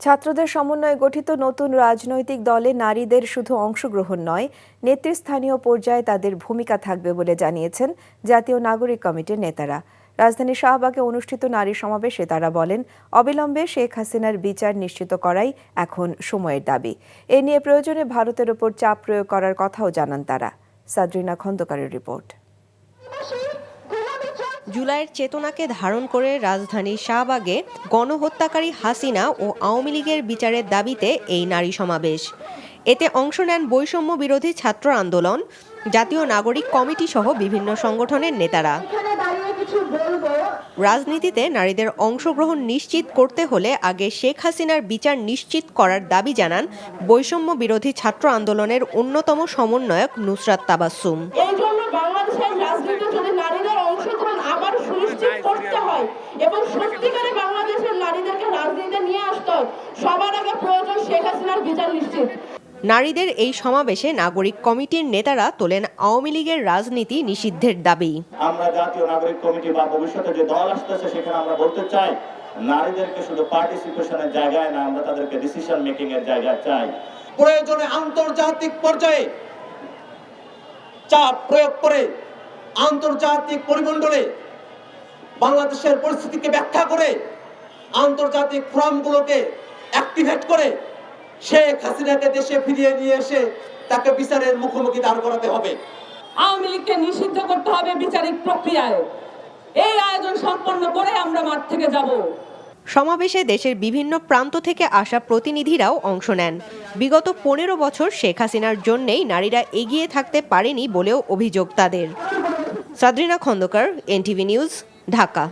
ছাত্রদের সমন্বয়ে গঠিত নতুন রাজনৈতিক দলে নারীদের শুধু অংশগ্রহণ নয়, নেতৃস্থানীয় পর্যায়ে তাদের ভূমিকা থাকবে বলে জানিয়েছেন জাতীয় নাগরিক কমিটির নেতারা। রাজধানীর শাহবাগে অনুষ্ঠিত নারী সমাবেশে তারা বলেন, অবিলম্বে শেখ হাসিনার বিচার নিশ্চিত করাই এখন সময়ের দাবি। এ নিয়ে প্রয়োজনে ভারতের ওপর চাপ প্রয়োগ করার কথাও জানান তারা। সাদরিনা খন্দকারের রিপোর্ট। জুলাইয়ের চেতনাকে ধারণ করে রাজধানীর শাহবাগে গণহত্যাকারী হাসিনা ও আওয়ামী লীগের বিচারের দাবিতে এই নারী সমাবেশ। এতে অংশ নেন বৈষম্য বিরোধী ছাত্র আন্দোলন, জাতীয় নাগরিক কমিটি সহ বিভিন্ন সংগঠনের নেতারা। রাজনীতিতে নারীদের অংশগ্রহণ নিশ্চিত করতে হলে আগে শেখ হাসিনার বিচার নিশ্চিত করার দাবি জানান বৈষম্য বিরোধী ছাত্র আন্দোলনের অন্যতম সমন্বয়ক নুসরাত তাবাসসুম। বাংলাদেশের রাজনীতিতে যদি নারীদের অংশগ্রহণ আবার সুনিশ্চিত করতে হয় এবং সত্যিকারে বাংলাদেশের নারীদেরকে রাজনীতিতে নিয়ে আসতে হয়, সবার আগে প্রয়োজন শেখ হাসিনার বিচার নিশ্চিত। নারীদের এই সমাবেশে নাগরিক কমিটির নেতারা তোলেন আওয়ামী লীগের রাজনীতি নিষিদ্ধের দাবি। আমরা জাতীয় নাগরিক কমিটি বা ভবিষ্যতে যে দল আসতেছে সেখানে আমরা বলতে চাই, নারীদেরকে শুধু পার্টিসিপেশনের জায়গায় না, আমরা তাদেরকে ডিসিশন মেকিং এর জায়গায় চাই। প্রয়োজনে আন্তর্জাতিক পর্যায়ে চাপ প্রয়োগ করে আন্তর্জাতিক পরিমণ্ডলে বাংলাদেশের পরিস্থিতিকে ব্যাখ্যা করে আন্তর্জাতিক ফোরামগুলোকে অ্যাক্টিভেট করে শেখ হাসিনাকে দেশে ফিরিয়ে নিয়ে এসে তাকে বিচারের মুখোমুখি দাঁড় করাতে হবে। আওয়ামী লীগকে নিষিদ্ধ করতে হবে বিচারিক প্রক্রিয়ায়। এই আয়োজন সম্পন্ন করে আমরা মাঠ থেকে যাব। সমাবেশে দেশের বিভিন্ন প্রান্ত থেকে আসা প্রতিনিধিরাও অংশ নেন। বিগত 15 বছর শেখ হাসিনার জন্যেই নারীরা এগিয়ে থাকতে পারেনি বলেও অভিযোগ তাদের। সাদরিনা খন্দকার, এনটিভি নিউজ, ঢাকা।